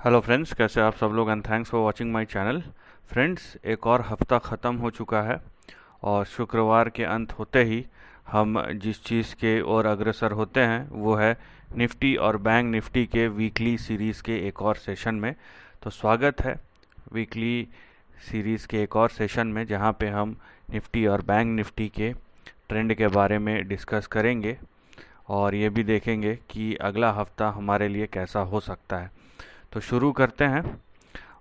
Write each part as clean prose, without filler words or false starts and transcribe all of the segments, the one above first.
Hello friends, कैसे आप सब लोग? And thanks for watching my channel. Friends, एक और हफ्ता ख़त्म हो चुका है और शुक्रवार के अंत होते ही हम जिस चीज़ के ओर अग्रसर होते हैं वो है निफ्टी और बैंक निफ्टी के वीकली सीरीज़ के एक और सेशन में। तो स्वागत है वीकली सीरीज़ के एक और सेशन में, जहां पे हम निफ्टी और बैंक निफ्टी के ट्रेंड के बारे में डिस्कस करेंगे और ये भी देखेंगे कि अगला हफ्ता हमारे लिए कैसा हो सकता है। तो शुरू करते हैं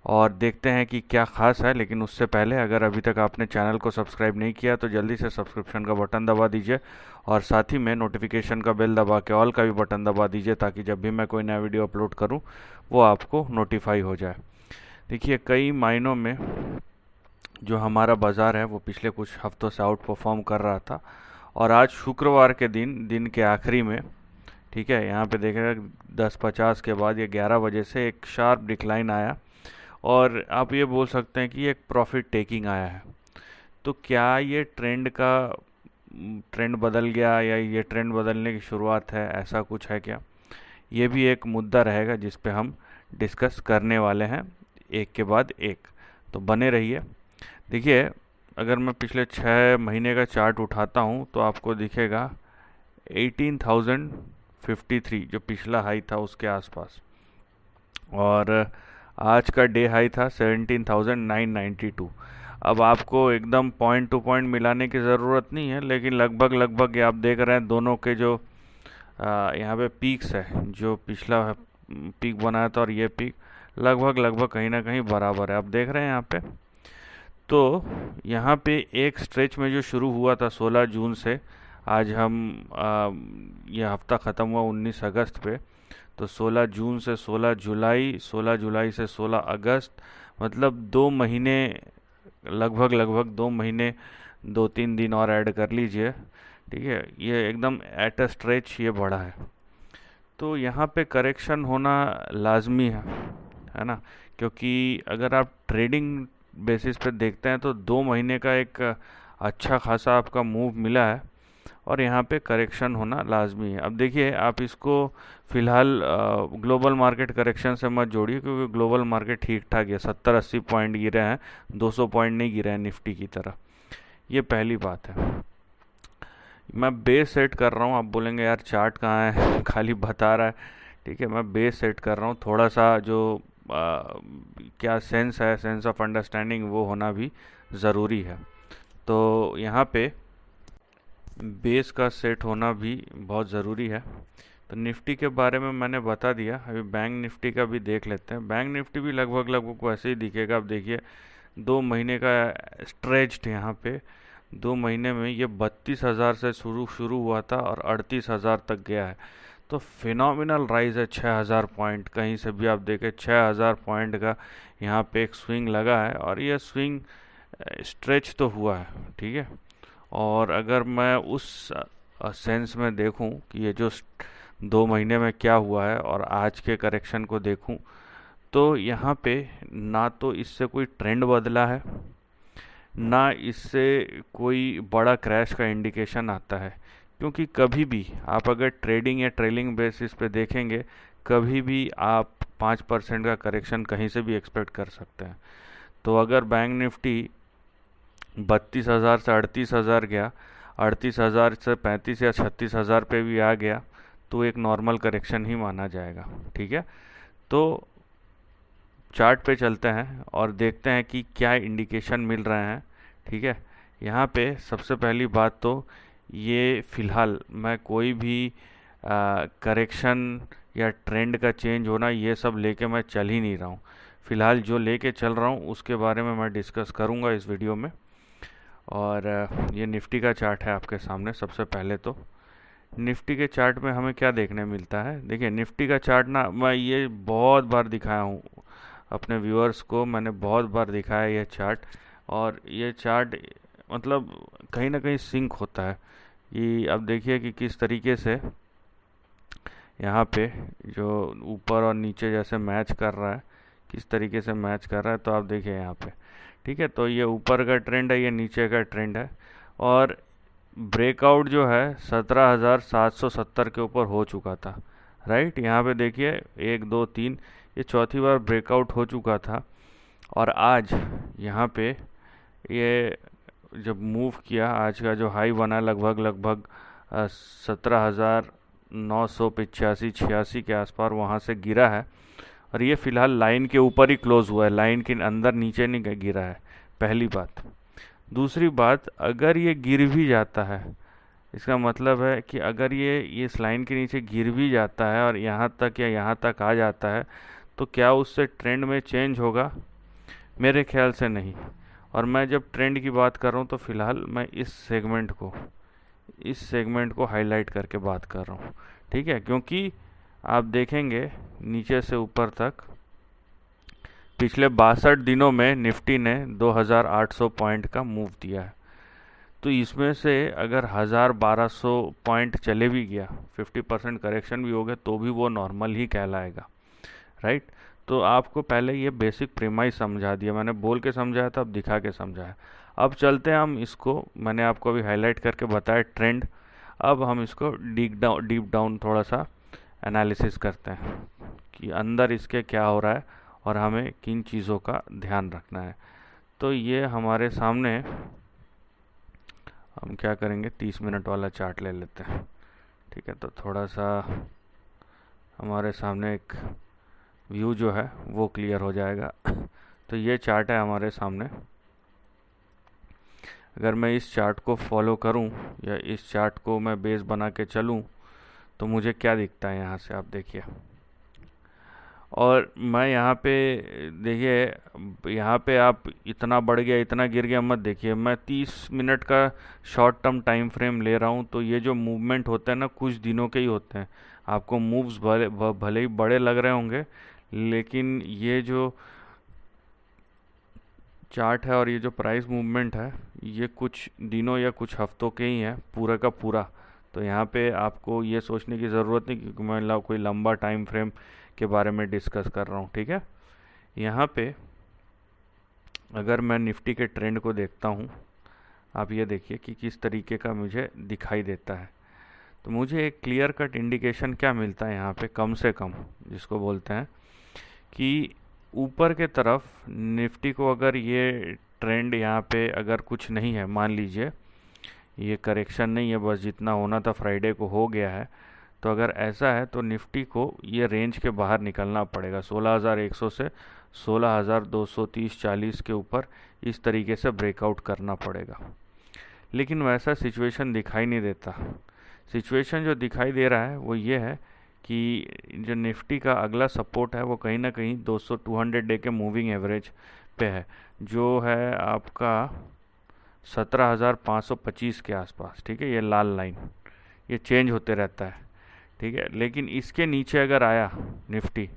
और देखते हैं कि क्या खास है। लेकिन उससे पहले, अगर अभी तक आपने चैनल को सब्सक्राइब नहीं किया तो जल्दी से सब्सक्रिप्शन का बटन दबा दीजिए और साथ ही में नोटिफिकेशन का बेल दबा के ऑल का भी बटन दबा दीजिए, ताकि जब भी मैं कोई नया वीडियो अपलोड करूं वो आपको नोटिफाई हो जाए। देखिए, कई मायनों में जो हमारा बाज़ार है वो पिछले कुछ हफ्तों से आउट परफॉर्म कर रहा था और आज शुक्रवार के दिन के आखिरी में, ठीक है, यहाँ पे देखेगा 10:50 के बाद ये 11 बजे से एक शार्प डिक्लाइन आया और आप ये बोल सकते हैं कि एक प्रॉफिट टेकिंग आया है। तो क्या ये ट्रेंड बदल गया या ये ट्रेंड बदलने की शुरुआत है, ऐसा कुछ है क्या? ये भी एक मुद्दा रहेगा जिस पे हम डिस्कस करने वाले हैं एक के बाद एक। तो बने रहिए। देखिए, अगर मैं पिछले 6 महीने का चार्ट उठाता हूँ तो आपको दिखेगा 18,053 जो पिछला हाई था उसके आसपास, और आज का डे हाई था 17,992। अब आपको एकदम पॉइंट टू पॉइंट मिलाने की ज़रूरत नहीं है, लेकिन लगभग लगभग ये आप देख रहे हैं दोनों के जो यहाँ पे पीक्स है, जो पिछला पीक बनाया था और ये पीक लगभग लगभग कहीं ना कहीं बराबर है, आप देख रहे हैं यहाँ पे। तो यहाँ पे एक स्ट्रेच में जो शुरू हुआ था 16 जून से, आज हम यह हफ्ता ख़त्म हुआ 19 अगस्त पे। तो 16 जून से 16 जुलाई, 16 जुलाई से 16 अगस्त, मतलब 2 महीने, लगभग लगभग 2 महीने, 2-3 दिन और ऐड कर लीजिए, ठीक है। ये एकदम एट अ स्ट्रेच ये बढ़ा है। तो यहाँ पे करेक्शन होना लाजमी है ना? क्योंकि अगर आप ट्रेडिंग बेसिस पे देखते हैं तो 2 महीने का एक अच्छा खासा आपका मूव मिला है और यहाँ पे करेक्शन होना लाजमी है। अब देखिए, आप इसको फिलहाल ग्लोबल मार्केट करेक्शन से मत जोड़िए, क्योंकि ग्लोबल मार्केट ठीक ठाक है, 70-80 पॉइंट गिरे हैं, 200 पॉइंट नहीं गिरे हैं निफ्टी की तरह। ये पहली बात है। मैं बेस सेट कर रहा हूँ, आप बोलेंगे यार चार्ट कहाँ है खाली बता रहा है। ठीक है, मैं बेस सेट कर रहा हूँ, थोड़ा सा जो क्या सेंस है, सेंस ऑफ अंडरस्टैंडिंग, वो होना भी ज़रूरी है। तो यहाँ पे बेस का सेट होना भी बहुत ज़रूरी है। तो निफ्टी के बारे में मैंने बता दिया, अभी बैंक निफ्टी का भी देख लेते हैं। बैंक निफ्टी भी लगभग लगभग वैसे ही दिखेगा। अब देखिए, 2 महीने का स्ट्रेच्ड यहाँ पे 2 महीने में ये 32,000 से शुरू शुरू हुआ था और 38,000 तक गया है। तो फिनोमिनल राइज है, 6,000 पॉइंट, कहीं से भी आप देखें 6,000 पॉइंट का यहाँ पे एक स्विंग लगा है और ये स्विंग स्ट्रेच तो हुआ है, ठीक है। और अगर मैं उस सेंस में देखूं कि ये जो 2 महीने में क्या हुआ है और आज के करेक्शन को देखूं, तो यहाँ पे ना तो इससे कोई ट्रेंड बदला है, ना इससे कोई बड़ा क्रैश का इंडिकेशन आता है। क्योंकि कभी भी आप अगर ट्रेडिंग या ट्रेलिंग बेसिस पे देखेंगे, कभी भी आप 5% का करेक्शन कहीं से भी एक्सपेक्ट कर सकते हैं। तो अगर बैंक निफ्टी 32,000 से 38,000 गया, 38,000 से 35 या 36,000 पे भी आ गया, तो एक नॉर्मल करेक्शन ही माना जाएगा, ठीक है। तो चार्ट पे चलते हैं और देखते हैं कि क्या इंडिकेशन मिल रहे हैं, ठीक है। यहाँ पे सबसे पहली बात तो ये फ़िलहाल मैं कोई भी करेक्शन या ट्रेंड का चेंज होना ये सब लेके मैं चल ही नहीं रहा हूँ। फ़िलहाल जो लेके चल रहा हूँ उसके बारे में मैं डिस्कस करूँगा इस वीडियो में। और ये निफ्टी का चार्ट है आपके सामने। सबसे पहले तो निफ्टी के चार्ट में हमें क्या देखने मिलता है। देखिए, निफ्टी का चार्ट ना, मैं ये बहुत बार दिखाया हूँ अपने व्यूअर्स को, मैंने बहुत बार दिखाया ये चार्ट। और ये चार्ट मतलब कहीं ना कहीं सिंक होता है। ये अब देखिए कि किस तरीके से यहाँ पे जो ऊपर और नीचे जैसे मैच कर रहा है, किस तरीके से मैच कर रहा है। तो आप देखिए यहाँ पे, ठीक है, तो ये ऊपर का ट्रेंड है, ये नीचे का ट्रेंड है। और ब्रेकआउट जो है 17,770 के ऊपर हो चुका था, राइट। यहाँ पे देखिए 1 2 3, ये चौथी बार ब्रेकआउट हो चुका था और आज यहाँ पे ये जब मूव किया, आज का जो हाई बना लगभग 17,985 के आसपास वहाँ से गिरा है और ये फ़िलहाल लाइन के ऊपर ही क्लोज़ हुआ है, लाइन के अंदर नीचे नहीं गिरा है, पहली बात। दूसरी बात, अगर ये गिर भी जाता है, इसका मतलब है कि अगर ये इस लाइन के नीचे गिर भी जाता है और यहाँ तक या यहाँ तक आ जाता है तो क्या उससे ट्रेंड में चेंज होगा? मेरे ख्याल से नहीं। और मैं जब ट्रेंड की बात कर रहा हूँ तो फ़िलहाल मैं इस सेगमेंट को हाईलाइट करके बात कर रहा हूँ, ठीक है? क्योंकि आप देखेंगे नीचे से ऊपर तक पिछले 62 दिनों में निफ्टी ने 2800 पॉइंट का मूव दिया है। तो इसमें से अगर 1200 पॉइंट चले भी गया, 50% करेक्शन भी हो गया, तो भी वो नॉर्मल ही कहलाएगा, राइट? तो आपको पहले ये बेसिक प्रीमाइस समझा दिया, मैंने बोल के समझाया था, अब दिखा के समझाया। अब चलते हैं हम इसको, मैंने आपको अभी हाईलाइट करके बताया ट्रेंड, अब हम इसको डीप डाउन थोड़ा सा एनालिसिस करते हैं कि अंदर इसके क्या हो रहा है और हमें किन चीज़ों का ध्यान रखना है। तो ये हमारे सामने, हम क्या करेंगे, 30 मिनट वाला चार्ट ले लेते हैं, ठीक है? तो थोड़ा सा हमारे सामने एक व्यू जो है वो क्लियर हो जाएगा। तो ये चार्ट है हमारे सामने। अगर मैं इस चार्ट को फॉलो करूं या इस चार्ट को मैं बेस बना के चलूं तो मुझे क्या दिखता है यहाँ से, आप देखिए। और मैं यहाँ पे देखिए, यहाँ पे आप इतना बढ़ गया इतना गिर गया मत देखिए, मैं 30 मिनट का शॉर्ट टर्म टाइम फ्रेम ले रहा हूँ। तो ये जो मूवमेंट होते हैं ना, कुछ दिनों के ही होते हैं। आपको मूव्स भले ही बड़े लग रहे होंगे, लेकिन ये जो चार्ट है और ये जो प्राइस मूवमेंट है, ये कुछ दिनों या कुछ हफ्तों के ही है, पूरा का पूरा। तो यहाँ पे आपको ये सोचने की ज़रूरत नहीं क्योंकि मैं कोई लंबा टाइम फ्रेम के बारे में डिस्कस कर रहा हूँ, ठीक है? यहाँ पे अगर मैं निफ्टी के ट्रेंड को देखता हूँ, आप ये देखिए कि किस तरीके का मुझे दिखाई देता है। तो मुझे एक क्लियर कट इंडिकेशन क्या मिलता है यहाँ पे, कम से कम, जिसको बोलते हैं कि ऊपर के तरफ निफ्टी को अगर ये ट्रेंड यहाँ पे अगर कुछ नहीं है, मान लीजिए ये करेक्शन नहीं है, बस जितना होना था फ्राइडे को हो गया है, तो अगर ऐसा है तो निफ्टी को ये रेंज के बाहर निकलना पड़ेगा, 16,100 से 16,230-40 के ऊपर इस तरीके से ब्रेकआउट करना पड़ेगा। लेकिन वैसा सिचुएशन दिखाई नहीं देता। सिचुएशन जो दिखाई दे रहा है वो ये है कि जो निफ्टी का अगला सपोर्ट है वो कहीं ना कहीं 200 डे के मूविंग एवरेज पे है, जो है आपका 17,525 के आसपास, ठीक है? ये लाल लाइन, ये चेंज होते रहता है, ठीक है? लेकिन इसके नीचे अगर आया निफ्टी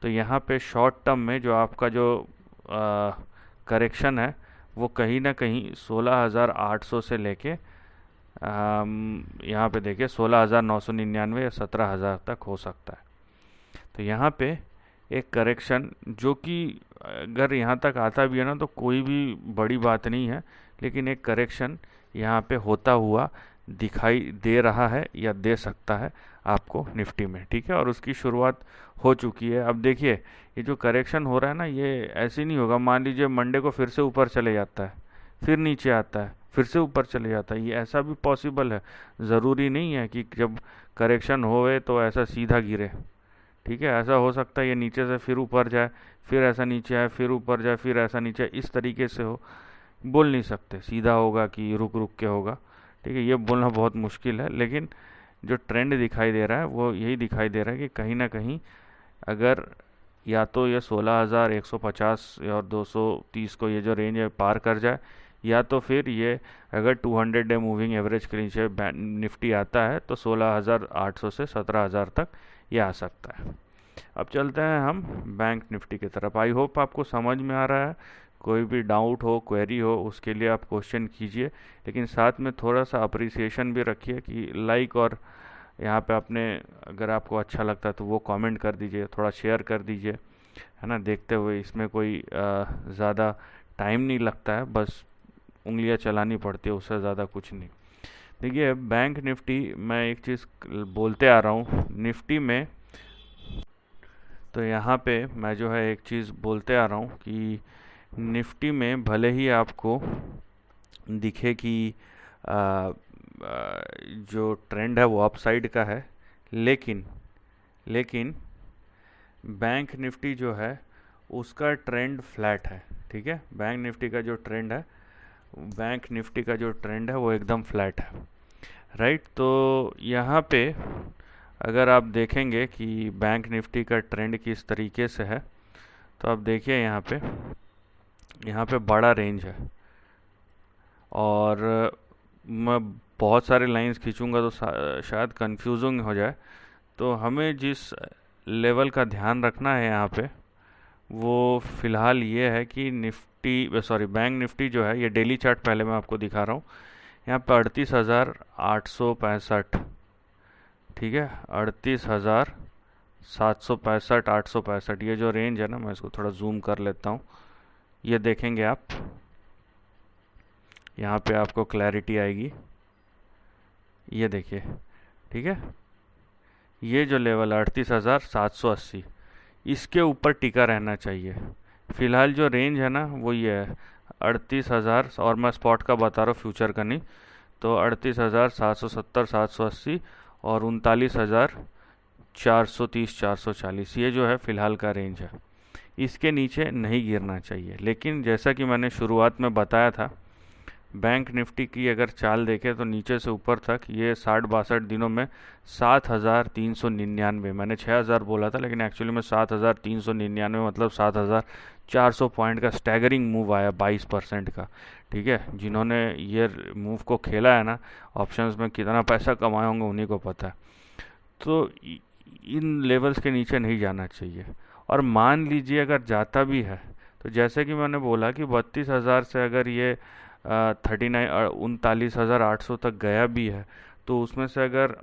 तो यहाँ पे शॉर्ट टर्म में जो आपका जो करेक्शन है वो कहीं ना कहीं 16,800 से लेके यहाँ पे देखिए 16,999 या 17,000 तक हो सकता है। तो यहाँ पे एक करेक्शन जो कि अगर यहाँ तक आता भी है ना तो कोई भी बड़ी बात नहीं है, लेकिन एक करेक्शन यहाँ पे होता हुआ दिखाई दे रहा है या दे सकता है आपको निफ्टी में, ठीक है? और उसकी शुरुआत हो चुकी है। अब देखिए ये जो करेक्शन हो रहा है ना, ये ऐसे नहीं होगा, मान लीजिए मंडे को फिर से ऊपर चले जाता है, फिर नीचे आता है, फिर से ऊपर चले जाता है, ये ऐसा भी पॉसिबल है। ज़रूरी नहीं है कि जब करेक्शन होए तो ऐसा सीधा गिरे, ठीक है? ऐसा हो सकता है ये नीचे से फिर ऊपर जाए, फिर ऐसा नीचे आए, फिर ऊपर जाए, फिर ऐसा नीचे, इस तरीके से हो, बोल नहीं सकते सीधा होगा कि रुक रुक के होगा, ठीक है? ये बोलना बहुत मुश्किल है। लेकिन जो ट्रेंड दिखाई दे रहा है वो यही दिखाई दे रहा है कि कहीं ना कहीं अगर या तो ये 16,150 और 230 को ये जो रेंज है पार कर जाए, या तो फिर ये अगर 200 डे मूविंग एवरेज के नीचे निफ्टी आता है तो 16,800 से 17,000 तक ये आ सकता है। अब चलते हैं हम बैंक निफ्टी की तरफ। आई होप आपको समझ में आ रहा है। कोई भी डाउट हो, क्वेरी हो, उसके लिए आप क्वेश्चन कीजिए, लेकिन साथ में थोड़ा सा अप्रिसिएशन भी रखिए कि लाइक और यहाँ पे आपने, अगर आपको अच्छा लगता है तो वो कमेंट कर दीजिए, थोड़ा शेयर कर दीजिए, है ना? देखते हुए इसमें कोई ज़्यादा टाइम नहीं लगता है, बस उंगलियां चलानी पड़ती है, उससे ज़्यादा कुछ नहीं। देखिए बैंक निफ्टी, मैं एक चीज़ बोलते आ रहा हूँ निफ्टी में, तो यहाँ पे मैं जो है एक चीज़ बोलते आ रहा हूँ कि निफ्टी में भले ही आपको दिखे कि आ, आ, जो ट्रेंड है वो अपसाइड का है, लेकिन लेकिन बैंक निफ्टी जो है उसका ट्रेंड फ्लैट है। ठीक है, बैंक निफ्टी का जो ट्रेंड है, बैंक निफ्टी का जो ट्रेंड है वो एकदम फ्लैट है। राइट, तो यहाँ पे अगर आप देखेंगे कि बैंक निफ्टी का ट्रेंड किस तरीके से है, तो आप देखिए यहाँ पे बड़ा रेंज है, और मैं बहुत सारे लाइंस खींचूंगा तो शायद कंफ्यूजिंग हो जाए। तो हमें जिस लेवल का ध्यान रखना है यहाँ पे, वो फ़िलहाल ये है कि बैंक निफ्टी जो है, ये डेली चार्ट पहले मैं आपको दिखा रहा हूँ। यहाँ पे 38,865, ठीक है, 38,765, 865, ये जो रेंज है ना, मैं इसको थोड़ा जूम कर लेता हूँ। ये देखेंगे आप, यहाँ पे आपको क्लैरिटी आएगी। ये देखिए, ठीक है, ये जो लेवल 38,780, इसके ऊपर टिका रहना चाहिए। फिलहाल जो रेंज है ना वो ये है 38,000, और मैं स्पॉट का बता रहा हूँ, फ्यूचर का नहीं। तो 38,770, 780 और 39,430, 440, ये जो है फ़िलहाल का रेंज है। इसके नीचे नहीं गिरना चाहिए। लेकिन जैसा कि मैंने शुरुआत में बताया था, बैंक निफ्टी की अगर चाल देखें तो नीचे से ऊपर तक ये 60-62 दिनों में 7,399, मैंने 6,000 बोला था लेकिन एक्चुअली में 7,399, मतलब 7,400 पॉइंट का स्टैगरिंग मूव आया, 22% का। ठीक है, जिन्होंने ये मूव को खेला है ना, ऑप्शंस में कितना पैसा कमाए होंगे उन्हीं को पता है। तो इन लेवल्स के नीचे नहीं जाना चाहिए। और मान लीजिए अगर जाता भी है, तो जैसे कि मैंने बोला कि 32,000 से अगर ये 39,800 तक गया भी है, तो उसमें से अगर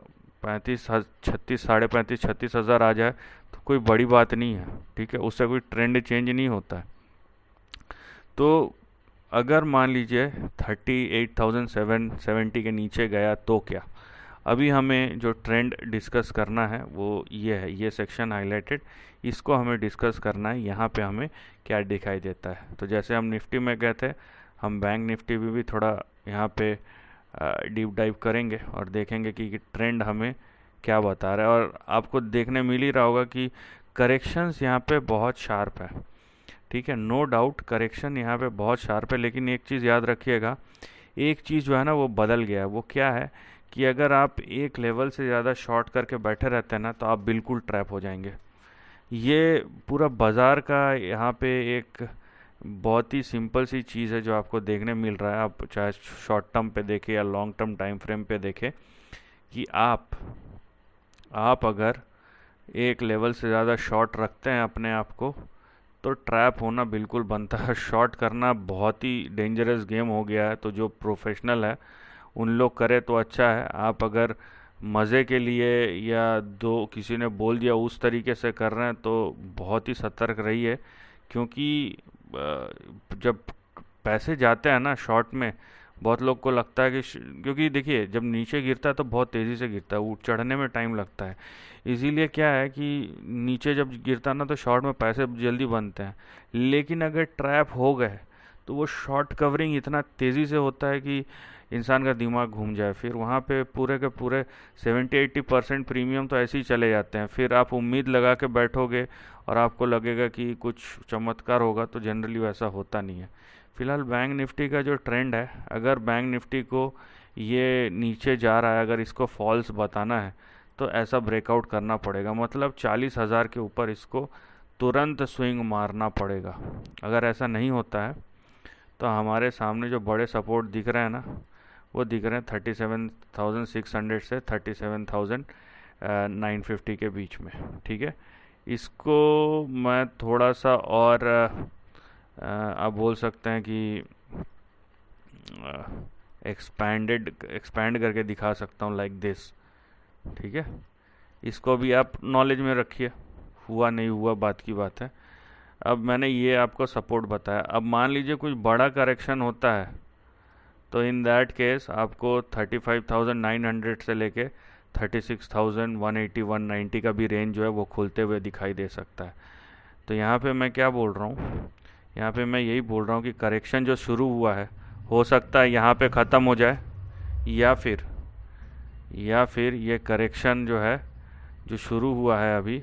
36,000 आ जाए तो कोई बड़ी बात नहीं है। ठीक है, उससे कोई ट्रेंड चेंज नहीं होता है। तो अगर मान लीजिए 38,770 के नीचे गया तो क्या? अभी हमें जो ट्रेंड डिस्कस करना है वो ये है, ये सेक्शन हाईलाइटेड, इसको हमें डिस्कस करना है। यहाँ पे हमें क्या दिखाई देता है। तो जैसे हम निफ्टी में गए थे, हम बैंक निफ्टी भी थोड़ा यहाँ पे डीप डाइव करेंगे और देखेंगे कि ट्रेंड हमें क्या बता रहा है। और आपको देखने मिल ही रहा होगा कि करेक्शंस यहाँ पे बहुत शार्प है। ठीक है, नो डाउट करेक्शन यहाँ पे बहुत शार्प है, लेकिन एक चीज़ याद रखिएगा, एक चीज़ जो है ना वो बदल गया है। वो क्या है कि अगर आप एक लेवल से ज़्यादा शॉर्ट करके बैठे रहते हैं ना, तो आप बिल्कुल ट्रैप हो जाएंगे। ये पूरा बाज़ार का यहाँ पे एक बहुत ही सिंपल सी चीज़ है जो आपको देखने मिल रहा है। आप चाहे शॉर्ट टर्म पे देखें या लॉन्ग टर्म टाइम फ्रेम पे देखें, कि आप अगर एक लेवल से ज़्यादा शॉर्ट रखते हैं अपने आप को, तो ट्रैप होना बिल्कुल बनता है। शॉर्ट करना बहुत ही डेंजरस गेम हो गया है। तो जो प्रोफेशनल है उन लोग करे तो अच्छा है। आप अगर मज़े के लिए या दो किसी ने बोल दिया उस तरीके से कर रहे हैं तो बहुत ही सतर्क रहिए, क्योंकि जब पैसे जाते हैं ना शॉर्ट में, बहुत लोग को लगता है कि क्योंकि देखिए जब नीचे गिरता है तो बहुत तेज़ी से गिरता है, वो चढ़ने में टाइम लगता है। इसीलिए क्या है कि नीचे जब गिरता है ना तो शॉर्ट में पैसे जल्दी बनते हैं। लेकिन अगर ट्रैप हो गए तो वो शॉर्ट कवरिंग इतना तेज़ी से होता है कि इंसान का दिमाग घूम जाए। फिर वहाँ पे पूरे के पूरे 70-80% प्रीमियम तो ऐसे ही चले जाते हैं। फिर आप उम्मीद लगा के बैठोगे और आपको लगेगा कि कुछ चमत्कार होगा, तो जनरली वैसा होता नहीं है। फिलहाल बैंक निफ्टी का जो ट्रेंड है, अगर बैंक निफ्टी को ये नीचे जा रहा है, अगर इसको फॉल्स बताना है तो ऐसा ब्रेकआउट करना पड़ेगा। मतलब 40,000 के ऊपर इसको तुरंत स्विंग मारना पड़ेगा। अगर ऐसा नहीं होता है तो हमारे सामने जो बड़े सपोर्ट दिख रहे हैं ना, वो दिख रहे हैं 37,600 से 37,950 के बीच में। ठीक है, इसको मैं थोड़ा सा और आप बोल सकते हैं कि एक्सपैंड करके दिखा सकता हूँ, लाइक दिस। ठीक है, इसको भी आप नॉलेज में रखिए, हुआ नहीं हुआ बात की बात है। अब मैंने ये आपको सपोर्ट बताया। अब मान लीजिए कुछ बड़ा करेक्शन होता है, तो इन दैट केस आपको 35,900 से लेके 36,180 190 का भी रेंज जो है वो खुलते हुए दिखाई दे सकता है। तो यहाँ पे मैं क्या बोल रहा हूँ, यहाँ पे मैं यही बोल रहा हूँ कि करेक्शन जो शुरू हुआ है हो सकता है यहाँ पे ख़त्म हो जाए, या फिर ये करेक्शन जो है जो शुरू हुआ है अभी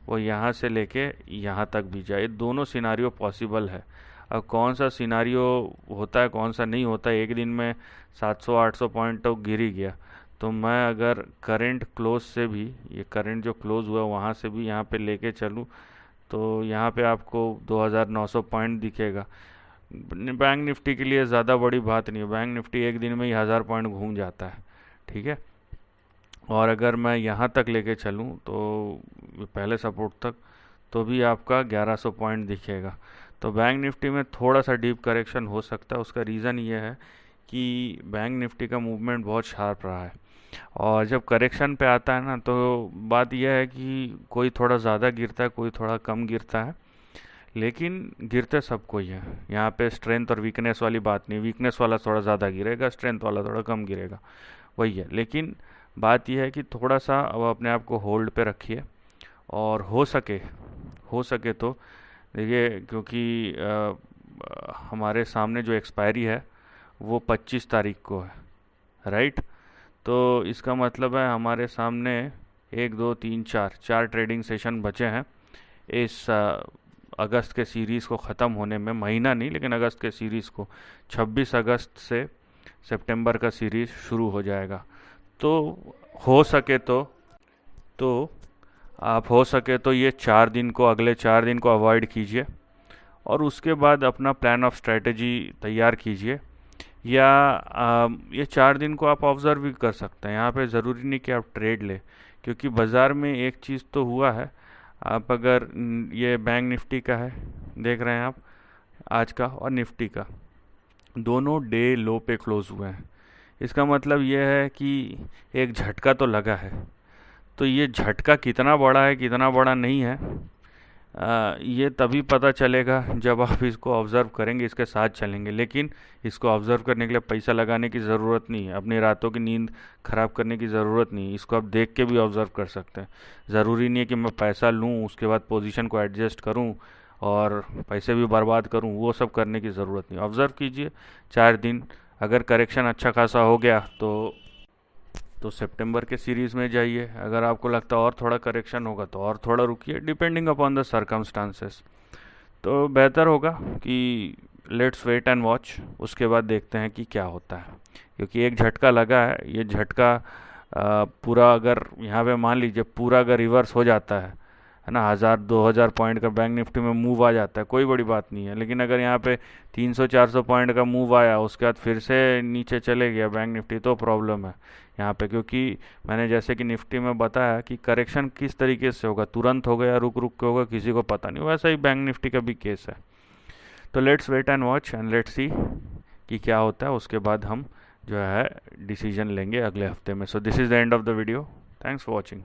वो यहाँ से लेके यहाँ तक भी जाए। दोनों सिनारियो पॉसिबल है। अब कौन सा सिनारियो होता है कौन सा नहीं होता है, एक दिन में 700-800 पॉइंट तो गिर ही गया। तो मैं अगर करंट क्लोज से भी, ये करंट जो क्लोज हुआ वहाँ से भी यहाँ पे लेके चलूँ तो यहाँ पे आपको 2,900 पॉइंट दिखेगा। बैंक निफ्टी के लिए ज़्यादा बड़ी बात नहीं है, बैंक निफ्टी एक दिन में ही 1000 पॉइंट घूम जाता है, ठीक है। और अगर मैं यहाँ तक लेके चलूँ तो पहले सपोर्ट तक, तो भी आपका 1100 पॉइंट दिखेगा। तो बैंक निफ्टी में थोड़ा सा डीप करेक्शन हो सकता है। उसका रीज़न ये है कि बैंक निफ्टी का मूवमेंट बहुत शार्प रहा है, और जब करेक्शन पे आता है ना तो बात यह है कि कोई थोड़ा ज़्यादा गिरता है, कोई थोड़ा कम गिरता है, लेकिन गिरते सबको ही है। यहाँ पे स्ट्रेंथ और वीकनेस वाली बात नहीं, वीकनेस वाला थोड़ा ज़्यादा गिरेगा, स्ट्रेंथ वाला थोड़ा कम गिरेगा, वही है। लेकिन बात यह है कि थोड़ा सा अब अपने आप को होल्ड पे रखिए, और हो सके तो देखिए, क्योंकि हमारे सामने जो एक्सपायरी है वो 25 तारीख को है, राइट। तो इसका मतलब है हमारे सामने 1 2 3 4 ट्रेडिंग सेशन बचे हैं इस अगस्त के सीरीज़ को ख़त्म होने में। महीना नहीं, लेकिन अगस्त के सीरीज़ को 26 अगस्त से सितंबर का सीरीज़ शुरू हो जाएगा। तो हो सके तो आप हो सके तो ये 4 दिन को, अगले 4 दिन को अवॉइड कीजिए, और उसके बाद अपना प्लान ऑफ स्ट्रेटजी तैयार कीजिए। या ये 4 दिन को आप ऑब्ज़र्व भी कर सकते हैं। यहाँ पे ज़रूरी नहीं कि आप ट्रेड लें, क्योंकि बाज़ार में एक चीज़ तो हुआ है। आप अगर ये बैंक निफ्टी का है देख रहे हैं आप, आज का और निफ्टी का दोनों डे लो पे क्लोज हुए हैं। इसका मतलब ये है कि एक झटका तो लगा है। तो ये झटका कितना बड़ा है कितना बड़ा नहीं है, ये तभी पता चलेगा जब आप इसको ऑब्ज़र्व करेंगे, इसके साथ चलेंगे। लेकिन इसको ऑब्ज़र्व करने के लिए पैसा लगाने की ज़रूरत नहीं है, अपनी रातों की नींद ख़राब करने की ज़रूरत नहीं है। इसको आप देख के भी ऑब्ज़र्व कर सकते हैं। ज़रूरी नहीं है कि मैं पैसा लूँ उसके बाद पोजीशन को एडजस्ट करूँ और पैसे भी बर्बाद करूँ, वो सब करने की ज़रूरत नहीं। ऑब्ज़र्व कीजिए 4 दिन, अगर करेक्शन अच्छा खासा हो गया तो सितंबर के सीरीज़ में जाइए। अगर आपको लगता है और थोड़ा करेक्शन होगा तो और थोड़ा रुकिए, डिपेंडिंग अपॉन द सर्कमस्टांसेस। तो बेहतर होगा कि लेट्स वेट एंड वॉच, उसके बाद देखते हैं कि क्या होता है। क्योंकि एक झटका लगा है, ये झटका पूरा अगर यहाँ पे मान लीजिए पूरा अगर रिवर्स हो जाता है ना, 1000-2000 पॉइंट का बैंक निफ्टी में मूव आ जाता है, कोई बड़ी बात नहीं है। लेकिन अगर यहाँ पे 300-400 पॉइंट का मूव आया, उसके बाद फिर से नीचे चले गया बैंक निफ्टी, तो प्रॉब्लम है यहाँ पे। क्योंकि मैंने जैसे कि निफ्टी में बताया कि करेक्शन किस तरीके से होगा, तुरंत होगा या रुक रुक के होगा, किसी को पता नहीं। वैसा ही बैंक निफ्टी का भी केस है। तो let's wait and watch and let's see कि क्या होता है। उसके बाद हम जो है डिसीजन लेंगे अगले हफ्ते में। So this is the end of the video. Thanks for watching.